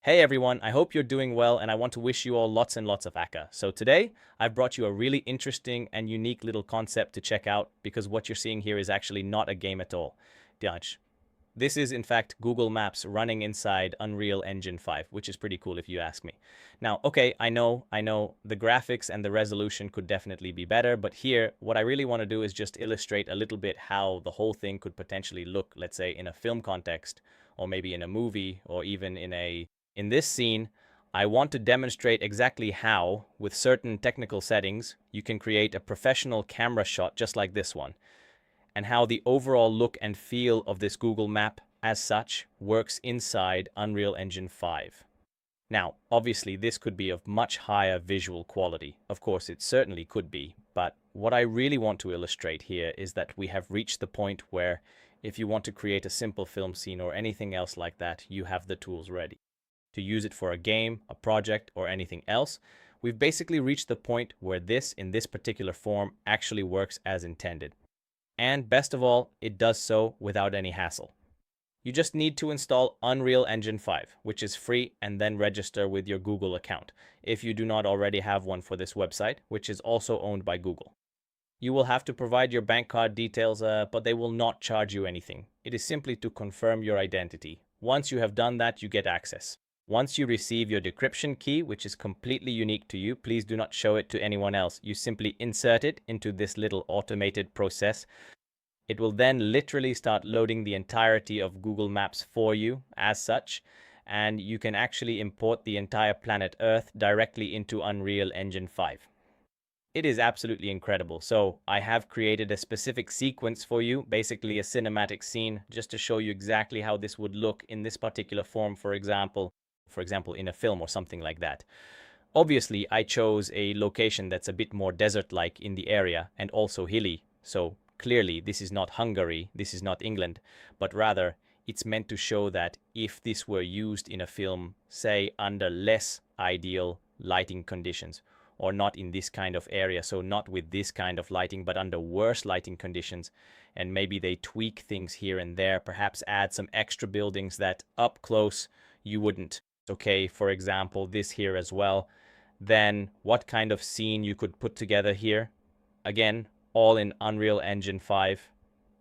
Hey everyone, I hope you're doing well and I want to wish you all lots and lots of akka. So today, I've brought you a really interesting and unique little concept to check out because what you're seeing here is actually not a game at all. Dodge. This is in fact Google Maps running inside Unreal Engine 5, which is pretty cool if you ask me. Now, okay, I know, the graphics and the resolution could definitely be better, but here, what I really want to do is just illustrate a little bit how the whole thing could potentially look, let's say, in a film context, or maybe in a movie, or even in this scene, I want to demonstrate exactly how, with certain technical settings, you can create a professional camera shot just like this one, and how the overall look and feel of this Google map as such works inside Unreal Engine 5. Now, obviously, this could be of much higher visual quality. Of course, it certainly could be, but what I really want to illustrate here is that we have reached the point where if you want to create a simple film scene or anything else like that, you have the tools ready. To use it for a game, a project, or anything else, we've basically reached the point where this, in this particular form, actually works as intended. And best of all, it does so without any hassle. You just need to install Unreal Engine 5, which is free, and then register with your Google account, if you do not already have one for this website, which is also owned by Google. You will have to provide your bank card details, but they will not charge you anything. It is simply to confirm your identity. Once you have done that, you get access. Once you receive your decryption key, which is completely unique to you, please do not show it to anyone else. You simply insert it into this little automated process. It will then literally start loading the entirety of Google Maps for you as such, and you can actually import the entire planet Earth directly into Unreal Engine 5. It is absolutely incredible. So I have created a specific sequence for you, basically a cinematic scene, just to show you exactly how this would look in this particular form, for example, in a film or something like that. Obviously, I chose a location that's a bit more desert-like in the area and also hilly. So clearly, this is not Hungary, this is not England, but rather it's meant to show that if this were used in a film, say under less ideal lighting conditions, or not in this kind of area, so not with this kind of lighting, but under worse lighting conditions, and maybe they tweak things here and there, perhaps add some extra buildings that up close you wouldn't. Okay, for example, this here as well, then what kind of scene you could put together here? Again, all in Unreal Engine 5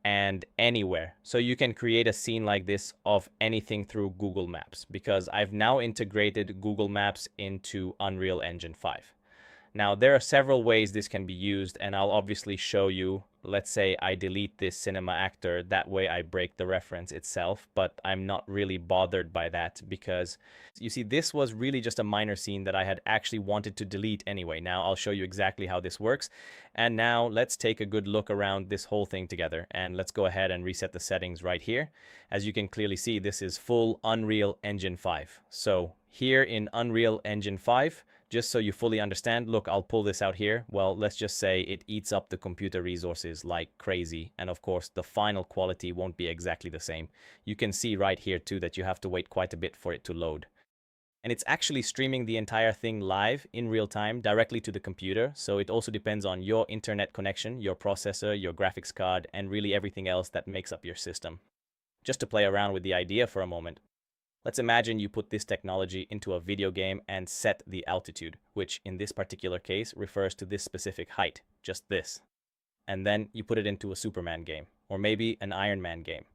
and anywhere. So you can create a scene like this of anything through Google Maps because I've now integrated Google Maps into Unreal Engine 5. Now, there are several ways this can be used, and I'll obviously show you. Let's say I delete this cinema actor, that way I break the reference itself, but I'm not really bothered by that because, you see, this was really just a minor scene that I had actually wanted to delete anyway. Now, I'll show you exactly how this works, and now let's take a good look around this whole thing together, and let's go ahead and reset the settings right here. As you can clearly see, this is full Unreal Engine 5. So, here in Unreal Engine 5, just so you fully understand, look, I'll pull this out here. Well, let's just say it eats up the computer resources like crazy. And of course, the final quality won't be exactly the same. You can see right here too that you have to wait quite a bit for it to load. And it's actually streaming the entire thing live in real time directly to the computer. So it also depends on your internet connection, your processor, your graphics card, and really everything else that makes up your system. Just to play around with the idea for a moment. Let's imagine you put this technology into a video game and set the altitude, which in this particular case refers to this specific height, just this. And then you put it into a Superman game, or maybe an Iron Man game.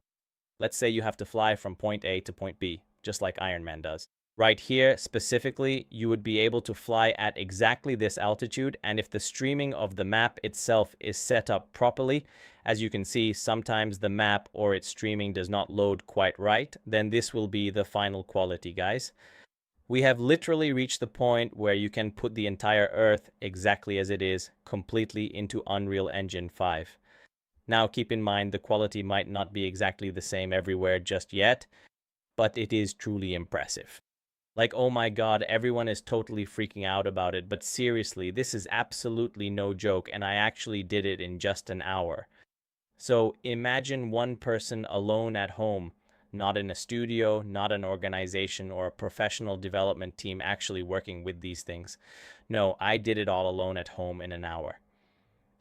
Let's say you have to fly from point A to point B, just like Iron Man does. Right here, specifically, you would be able to fly at exactly this altitude, and if the streaming of the map itself is set up properly, as you can see, sometimes the map or its streaming does not load quite right, then this will be the final quality, guys. We have literally reached the point where you can put the entire Earth exactly as it is, completely into Unreal Engine 5. Now, keep in mind, the quality might not be exactly the same everywhere just yet, but it is truly impressive. Like, oh my god, everyone is totally freaking out about it, but seriously, this is absolutely no joke, and I actually did it in just an hour. So imagine one person alone at home, not in a studio, not an organization or a professional development team actually working with these things. No, I did it all alone at home in an hour.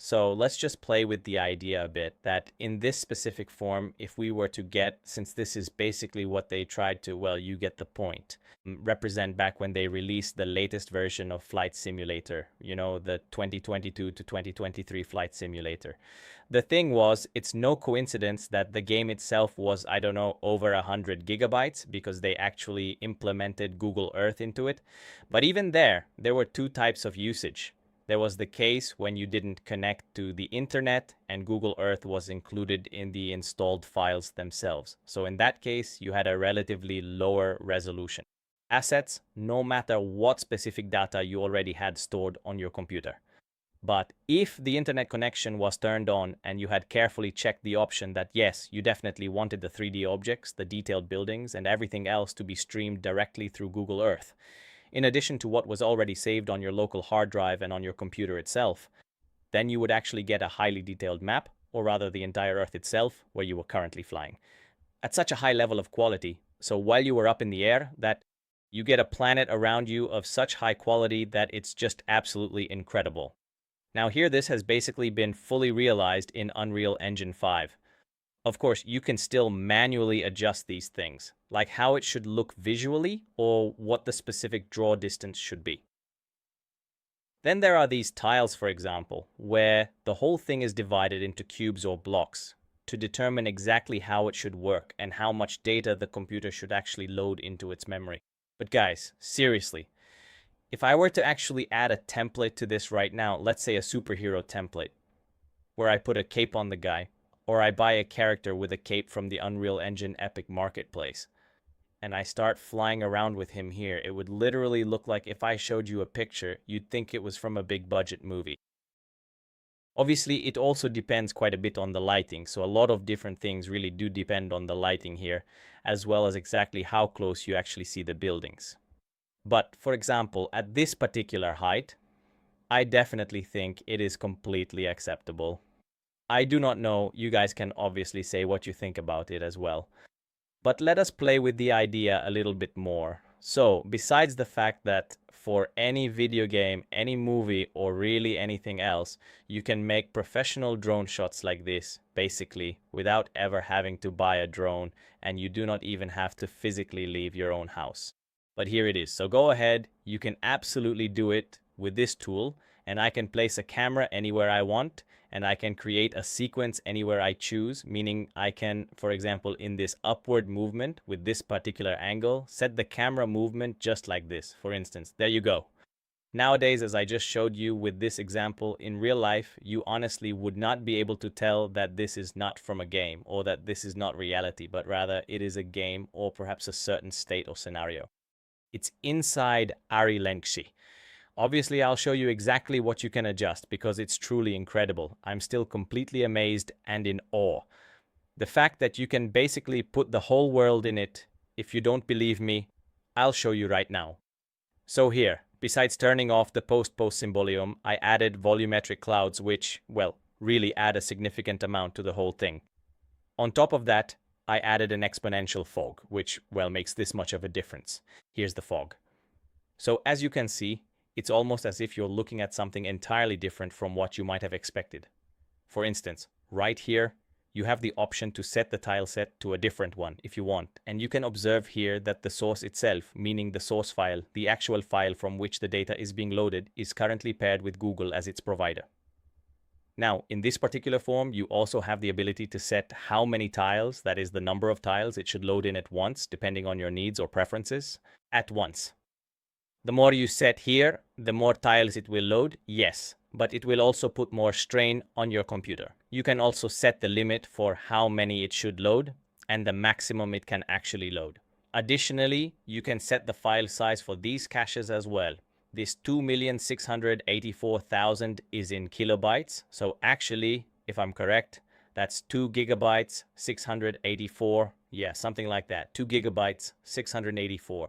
So let's just play with the idea a bit that in this specific form, if we were to get, since this is basically what they tried to, well, you get the point, represent back when they released the latest version of Flight Simulator, you know, the 2022 to 2023 Flight Simulator. The thing was, it's no coincidence that the game itself was, I don't know, over 100 gigabytes because they actually implemented Google Earth into it. But even there were two types of usage. There was the case when you didn't connect to the internet and Google Earth was included in the installed files themselves. So in that case, you had a relatively lower resolution assets, no matter what specific data you already had stored on your computer. But if the internet connection was turned on and you had carefully checked the option that yes, you definitely wanted the 3D objects, the detailed buildings, and everything else to be streamed directly through Google Earth, in addition to what was already saved on your local hard drive and on your computer itself, then you would actually get a highly detailed map, or rather the entire Earth itself, where you were currently flying, at such a high level of quality. So while you were up in the air, that you get a planet around you of such high quality that it's just absolutely incredible. Now here this has basically been fully realized in Unreal Engine 5. Of course, you can still manually adjust these things, like how it should look visually or what the specific draw distance should be. Then there are these tiles, for example, where the whole thing is divided into cubes or blocks to determine exactly how it should work and how much data the computer should actually load into its memory. But guys, seriously, if I were to actually add a template to this right now, let's say a superhero template, where I put a cape on the guy, or I buy a character with a cape from the Unreal Engine Epic Marketplace, and I start flying around with him here, it would literally look like if I showed you a picture, you'd think it was from a big budget movie. Obviously, it also depends quite a bit on the lighting, so a lot of different things really do depend on the lighting here, as well as exactly how close you actually see the buildings. But, for example, at this particular height, I definitely think it is completely acceptable. I do not know, you guys can obviously say what you think about it as well. But let us play with the idea a little bit more. So, besides the fact that for any video game, any movie, or really anything else, you can make professional drone shots like this, basically, without ever having to buy a drone, and you do not even have to physically leave your own house. But here it is. So go ahead, you can absolutely do it with this tool, and I can place a camera anywhere I want, and I can create a sequence anywhere I choose, meaning I can, for example, in this upward movement with this particular angle, set the camera movement just like this, for instance. There you go. Nowadays, as I just showed you with this example, in real life, you honestly would not be able to tell that this is not from a game or that this is not reality, but rather it is a game or perhaps a certain state or scenario. It's inside Elérhetőségek. Obviously, I'll show you exactly what you can adjust because it's truly incredible. I'm still completely amazed and in awe. The fact that you can basically put the whole world in it, if you don't believe me, I'll show you right now. So here, besides turning off the post-post symbolium, I added volumetric clouds which, well, really add a significant amount to the whole thing. On top of that, I added an exponential fog, which, well, makes this much of a difference. Here's the fog. So as you can see, it's almost as if you're looking at something entirely different from what you might have expected. For instance, right here, you have the option to set the tile set to a different one if you want, and you can observe here that the source itself, meaning the source file, the actual file from which the data is being loaded, is currently paired with Google as its provider. Now, in this particular form, you also have the ability to set how many tiles, that is the number of tiles it should load in at once, depending on your needs or preferences, at once. The more you set here, the more tiles it will load, yes, but it will also put more strain on your computer. You can also set the limit for how many it should load and the maximum it can actually load. Additionally, you can set the file size for these caches as well. This 2,684,000 is in kilobytes, so actually, if I'm correct, that's 2 gigabytes, 684, yeah, something like that, 2 gigabytes, 684.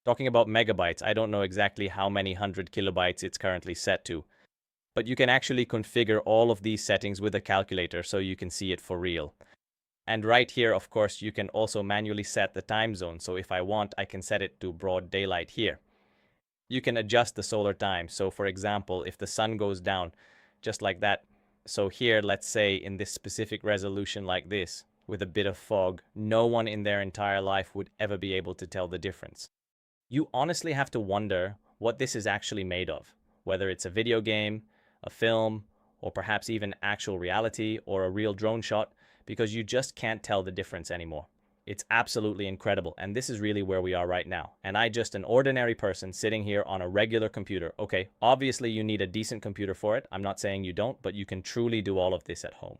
Talking about megabytes, I don't know exactly how many 100 kilobytes it's currently set to, but you can actually configure all of these settings with a calculator so you can see it for real. And right here, of course, you can also manually set the time zone, so if I want, I can set it to broad daylight here. You can adjust the solar time, so for example, if the sun goes down, just like that, So here, let's say in this specific resolution like this, with a bit of fog, no one in their entire life would ever be able to tell the difference. You honestly have to wonder what this is actually made of, whether it's a video game, a film, or perhaps even actual reality or a real drone shot, because you just can't tell the difference anymore. It's absolutely incredible, and this is really where we are right now. And I just an ordinary person sitting here on a regular computer. Okay, obviously you need a decent computer for it. I'm not saying you don't, but you can truly do all of this at home.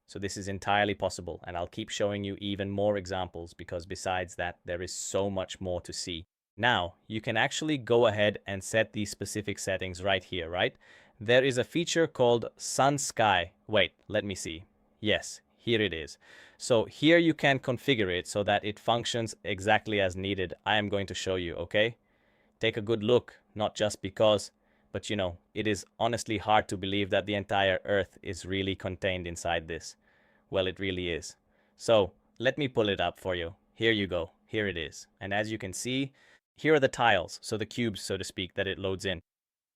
So this is entirely possible, and I'll keep showing you even more examples because besides that, there is so much more to see. Now, you can actually go ahead and set these specific settings right here, right? There is a feature called Sun Sky. Wait, let me see. Yes, here it is. So here you can configure it so that it functions exactly as needed. I am going to show you, okay? Take a good look, not just because, but you know, it is honestly hard to believe that the entire Earth is really contained inside this. Well, it really is. So let me pull it up for you. Here you go. Here it is. And as you can see, here are the tiles, so the cubes, so to speak, that it loads in.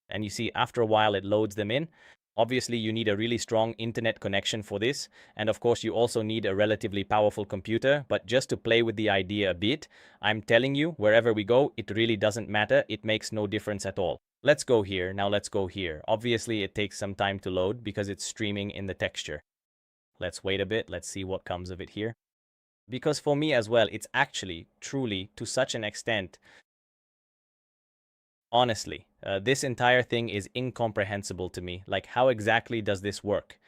And you see, after a while, it loads them in. Obviously, you need a really strong internet connection for this. And of course, you also need a relatively powerful computer. But just to play with the idea a bit, I'm telling you, wherever we go, it really doesn't matter. It makes no difference at all. Let's go here. Now let's go here. Obviously, it takes some time to load because it's streaming in the texture. Let's wait a bit. Let's see what comes of it here. Because for me as well, it's actually, truly, to such an extent, honestly, this entire thing is incomprehensible to me. Like, how exactly does this work?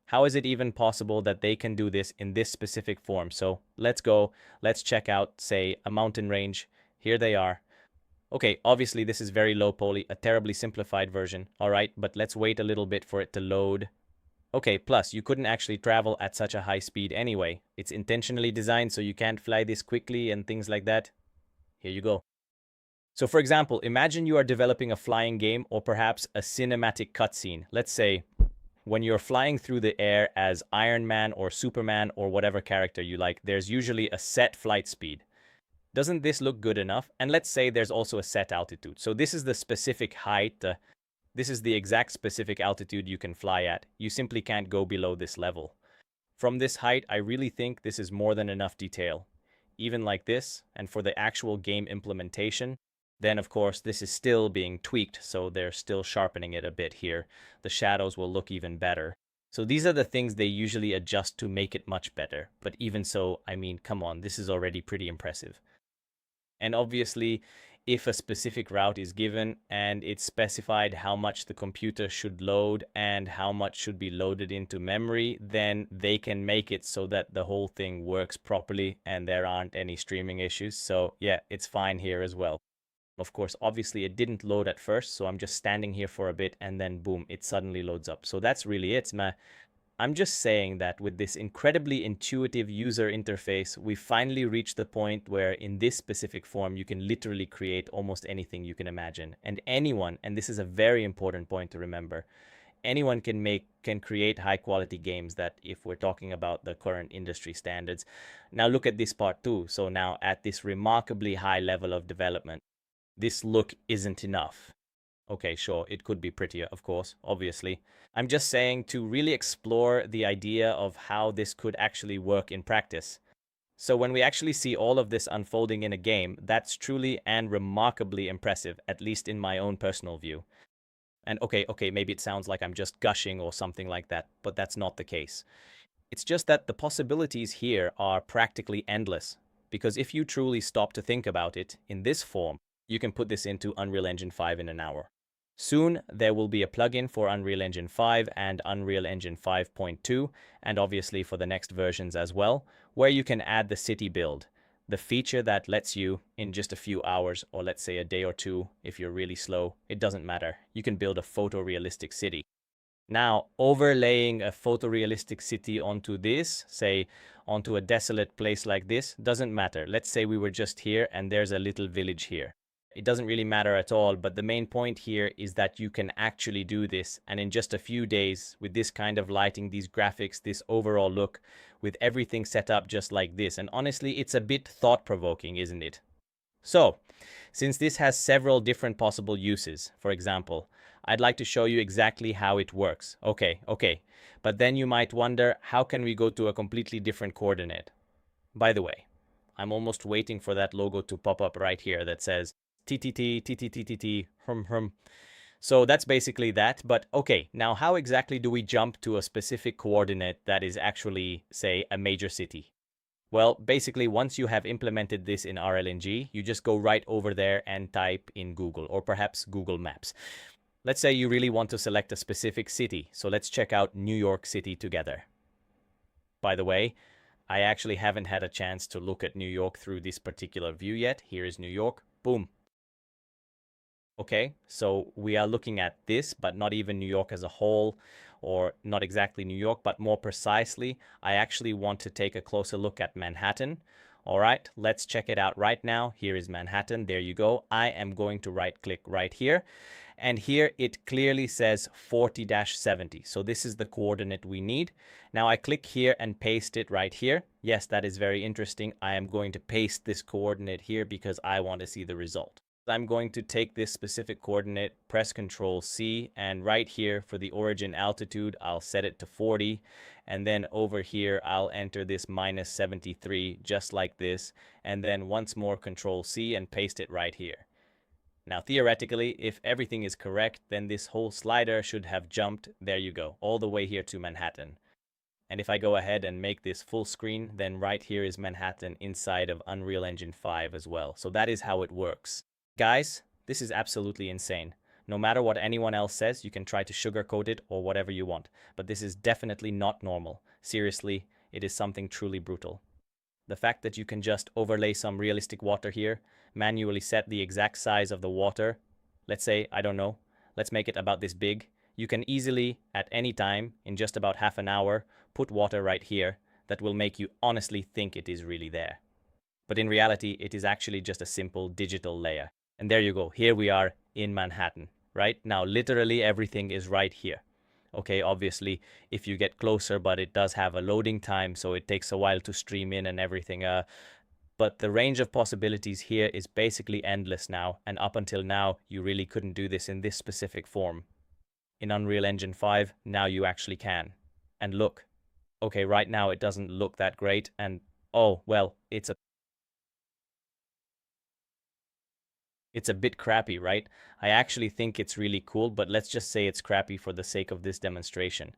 How is it even possible that they can do this in this specific form? So let's go, let's check out, say, a mountain range. Here they are. Okay, obviously this is very low poly, a terribly simplified version. All right, but let's wait a little bit for it to load. Okay, plus you couldn't actually travel at such a high speed anyway. It's intentionally designed so you can't fly this quickly and things like that. Here you go. So for example, imagine you are developing a flying game or perhaps a cinematic cutscene. Let's say when you're flying through the air as Iron Man or Superman or whatever character you like, there's usually a set flight speed. Doesn't this look good enough? And let's say there's also a set altitude. So this is the specific height. This is the exact specific altitude you can fly at. You simply can't go below this level. From this height, I really think this is more than enough detail. Even like this, and for the actual game implementation, then of course this is still being tweaked, so they're still sharpening it a bit here. The shadows will look even better. So these are the things they usually adjust to make it much better. But even so, I mean, come on, this is already pretty impressive. And obviously, if a specific route is given and it's specified how much the computer should load and how much should be loaded into memory, then they can make it so that the whole thing works properly and there aren't any streaming issues. So yeah, it's fine here as well. Of course, obviously it didn't load at first, so I'm just standing here for a bit and then boom, it suddenly loads up. So that's really it. I'm just saying that with this incredibly intuitive user interface, we finally reached the point where in this specific form, you can literally create almost anything you can imagine. And anyone, and this is a very important point to remember, anyone can create high quality games that if we're talking about the current industry standards. Now look at this part too. So now at this remarkably high level of development, this look isn't enough. Okay, sure, it could be prettier, of course, obviously. I'm just saying to really explore the idea of how this could actually work in practice. So when we actually see all of this unfolding in a game, that's truly and remarkably impressive, at least in my own personal view. And okay, maybe it sounds like I'm just gushing or something like that, but that's not the case. It's just that the possibilities here are practically endless, because if you truly stop to think about it in this form, you can put this into Unreal Engine 5 in an hour. Soon, there will be a plugin for Unreal Engine 5 and Unreal Engine 5.2, and obviously for the next versions as well, where you can add the city build, the feature that lets you, in just a few hours, or let's say a day or two, if you're really slow, it doesn't matter, you can build a photorealistic city. Now, overlaying a photorealistic city onto this, say, onto a desolate place like this, doesn't matter. Let's say we were just here and there's a little village here. It doesn't really matter at all, but the main point here is that you can actually do this, and in just a few days, with this kind of lighting, these graphics, this overall look, with everything set up just like this. And honestly, it's a bit thought-provoking, isn't it? So, since this has several different possible uses, for example, I'd like to show you exactly how it works. Okay. But then you might wonder, how can we go to a completely different coordinate? By the way, I'm almost waiting for that logo to pop up right here that says TTT, hrum. So that's basically that. But okay, now how exactly do we jump to a specific coordinate that is actually, say, a major city? Well, basically, once you have implemented this in RLNG, you just go right over there and type in Google, or perhaps Google Maps. Let's say you really want to select a specific city, so let's check out New York City together. By the way, I actually haven't had a chance to look at New York through this particular view yet. Here is New York. Boom. Okay, so we are looking at this, but not even New York as a whole, or not exactly New York, but more precisely, I actually want to take a closer look at Manhattan. All right, let's check it out right now. Here is Manhattan. There you go. I am going to right-click right here. And here it clearly says 40-70. So this is the coordinate we need. Now I click here and paste it right here. Yes, that is very interesting. I am going to paste this coordinate here because I want to see the result. I'm going to take this specific coordinate, press Ctrl C, and right here for the origin altitude, I'll set it to 40. And then over here, I'll enter this -73, just like this. And then once more Ctrl C and paste it right here. Now, theoretically, if everything is correct, then this whole slider should have jumped, there you go, all the way here to Manhattan. And if I go ahead and make this full screen, then right here is Manhattan inside of Unreal Engine 5 as well. So that is how it works. Guys, this is absolutely insane. No matter what anyone else says, you can try to sugarcoat it or whatever you want. But this is definitely not normal. Seriously, it is something truly brutal. The fact that you can just overlay some realistic water here, manually set the exact size of the water, let's say, I don't know, let's make it about this big. You can easily, at any time, in just about half an hour, put water right here that will make you honestly think it is really there. But in reality, it is actually just a simple digital layer. And there you go, here we are in Manhattan, right? Now, literally everything is right here. Okay, obviously, if you get closer, but it does have a loading time, so it takes a while to stream in and everything. But the range of possibilities here is basically endless now, and up until now, you really couldn't do this in this specific form. In Unreal Engine 5, now you actually can. And look, okay, right now it doesn't look that great, and oh, well, it's a bit crappy, right? I actually think it's really cool, but let's just say it's crappy for the sake of this demonstration.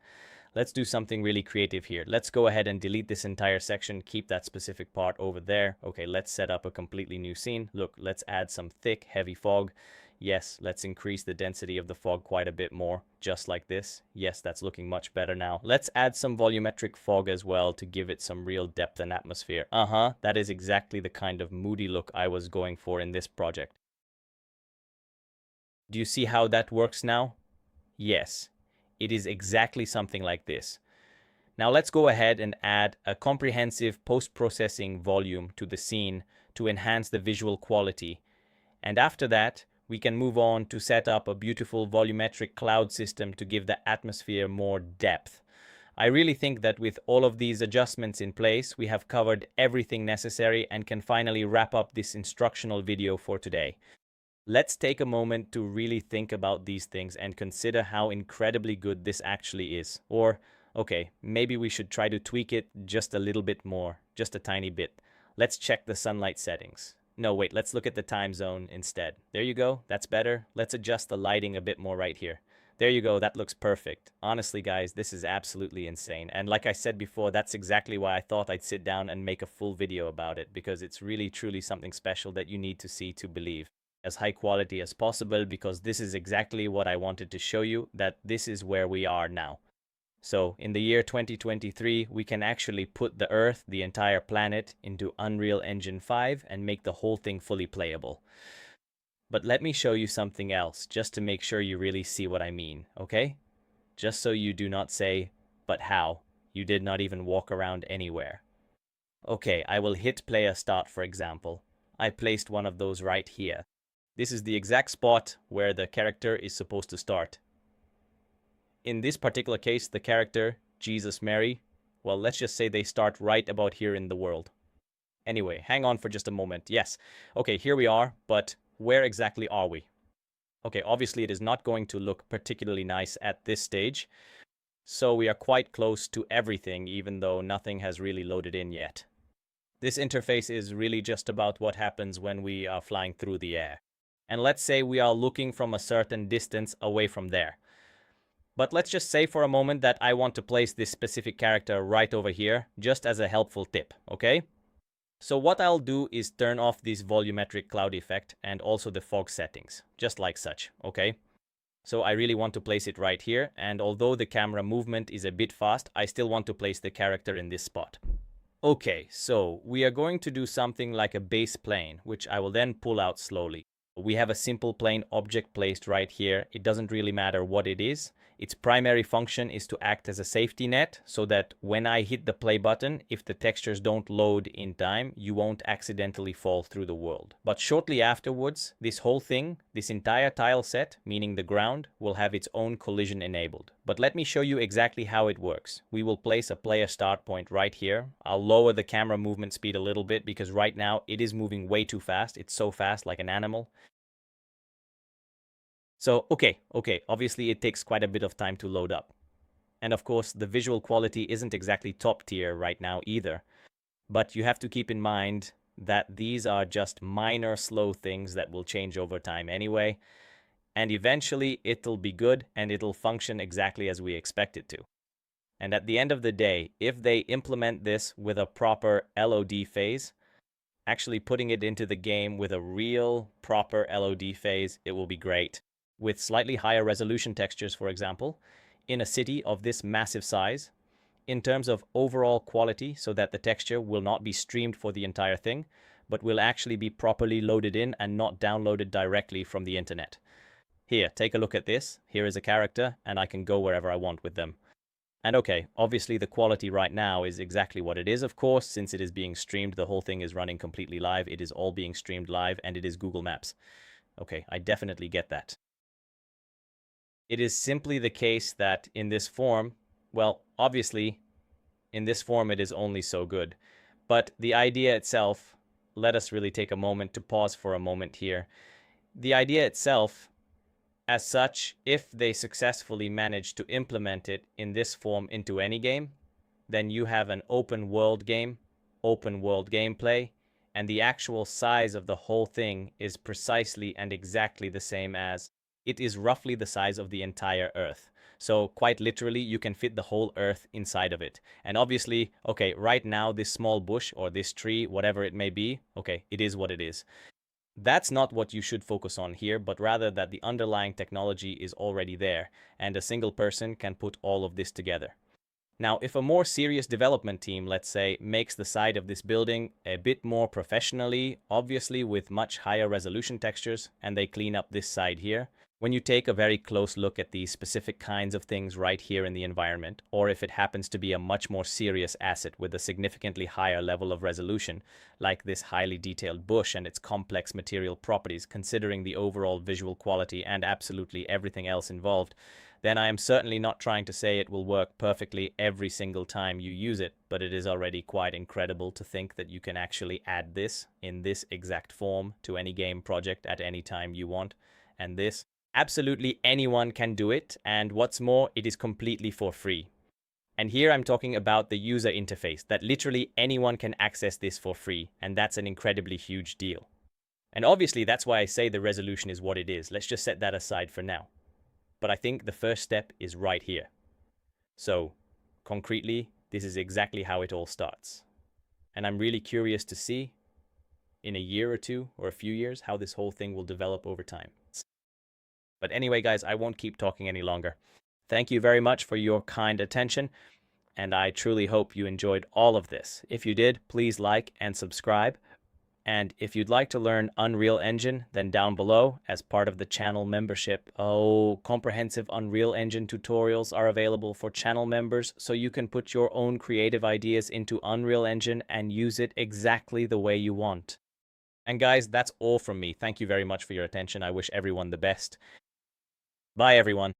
Let's do something really creative here. Let's go ahead and delete this entire section, keep that specific part over there. Okay, let's set up a completely new scene. Look, let's add some thick, heavy fog. Yes, let's increase the density of the fog quite a bit more, just like this. Yes, that's looking much better now. Let's add some volumetric fog as well to give it some real depth and atmosphere. That is exactly the kind of moody look I was going for in this project. Do you see how that works now? Yes, it is exactly something like this. Now let's go ahead and add a comprehensive post-processing volume to the scene to enhance the visual quality. And after that, we can move on to set up a beautiful volumetric cloud system to give the atmosphere more depth. I really think that with all of these adjustments in place, we have covered everything necessary and can finally wrap up this instructional video for today. Let's take a moment to really think about these things and consider how incredibly good this actually is. Or, okay, maybe we should try to tweak it just a little bit more, just a tiny bit. Let's check the sunlight settings. No, wait, let's look at the time zone instead. There you go, that's better. Let's adjust the lighting a bit more right here. There you go, that looks perfect. Honestly, guys, this is absolutely insane. And like I said before, that's exactly why I thought I'd sit down and make a full video about it, because it's really, truly something special that you need to see to believe. As high quality as possible, because this is exactly what I wanted to show you, that this is where we are now. So in the year 2023, we can actually put the Earth, the entire planet, into Unreal Engine 5 and make the whole thing fully playable. But let me show you something else, just to make sure you really see what I mean, okay? Just so you do not say, but how? You did not even walk around anywhere. Okay, I will hit player start, for example. I placed one of those right here. This is the exact spot where the character is supposed to start. In this particular case, the character, Jesus Mary, well, let's just say they start right about here in the world. Anyway, hang on for just a moment. Yes, okay, here we are, but where exactly are we? Okay, obviously it is not going to look particularly nice at this stage. So we are quite close to everything, even though nothing has really loaded in yet. This interface is really just about what happens when we are flying through the air. And let's say we are looking from a certain distance away from there. But let's just say for a moment that I want to place this specific character right over here, just as a helpful tip, okay? So what I'll do is turn off this volumetric cloud effect and also the fog settings, just like such, okay? So I really want to place it right here, and although the camera movement is a bit fast, I still want to place the character in this spot. Okay, so we are going to do something like a base plane, which I will then pull out slowly. We have a simple plane object placed right here. It doesn't really matter what it is. Its primary function is to act as a safety net so that when I hit the play button, if the textures don't load in time, you won't accidentally fall through the world. But shortly afterwards, this whole thing, this entire tile set, meaning the ground, will have its own collision enabled. But let me show you exactly how it works. We will place a player start point right here. I'll lower the camera movement speed a little bit because right now it is moving way too fast. It's so fast, like an animal. So, okay, obviously it takes quite a bit of time to load up. And of course, the visual quality isn't exactly top tier right now either. But you have to keep in mind that these are just minor slow things that will change over time anyway. And eventually it'll be good and it'll function exactly as we expect it to. And at the end of the day, if they implement this with a proper LOD phase, actually putting it into the game with a real proper LOD phase, it will be great. With slightly higher resolution textures, for example, in a city of this massive size, in terms of overall quality, so that the texture will not be streamed for the entire thing, but will actually be properly loaded in and not downloaded directly from the internet. Here, take a look at this. Here is a character, and I can go wherever I want with them. And okay, obviously the quality right now is exactly what it is, of course, since it is being streamed, the whole thing is running completely live, it is all being streamed live, and it is Google Maps. Okay, I definitely get that. It is simply the case that in this form, well, obviously, in this form it is only so good. But the idea itself, let us really take a moment to pause for a moment here. The idea itself, as such, if they successfully manage to implement it in this form into any game, then you have an open world game, open world gameplay, and the actual size of the whole thing is precisely and exactly the same as it is roughly the size of the entire Earth. So quite literally, you can fit the whole Earth inside of it. And obviously, okay, right now, this small bush or this tree, whatever it may be, okay, it is what it is. That's not what you should focus on here, but rather that the underlying technology is already there, and a single person can put all of this together. Now, if a more serious development team, let's say, makes the side of this building a bit more professionally, obviously with much higher resolution textures, and they clean up this side here, when you take a very close look at these specific kinds of things right here in the environment, or if it happens to be a much more serious asset with a significantly higher level of resolution, like this highly detailed bush and its complex material properties, considering the overall visual quality and absolutely everything else involved, then I am certainly not trying to say it will work perfectly every single time you use it, but it is already quite incredible to think that you can actually add this in this exact form to any game project at any time you want. And this, absolutely anyone can do it, and what's more, it is completely for free. And here I'm talking about the user interface, that literally anyone can access this for free, and that's an incredibly huge deal. And obviously that's why I say the resolution is what it is. Let's just set that aside for now. But I think the first step is right here. So, concretely, this is exactly how it all starts. And I'm really curious to see, in a year or two, or a few years, how this whole thing will develop over time. But anyway, guys, I won't keep talking any longer. Thank you very much for your kind attention, and I truly hope you enjoyed all of this. If you did, please like and subscribe. And if you'd like to learn Unreal Engine, then down below, as part of the channel membership, comprehensive Unreal Engine tutorials are available for channel members, so you can put your own creative ideas into Unreal Engine and use it exactly the way you want. And guys, that's all from me. Thank you very much for your attention. I wish everyone the best. Bye, everyone.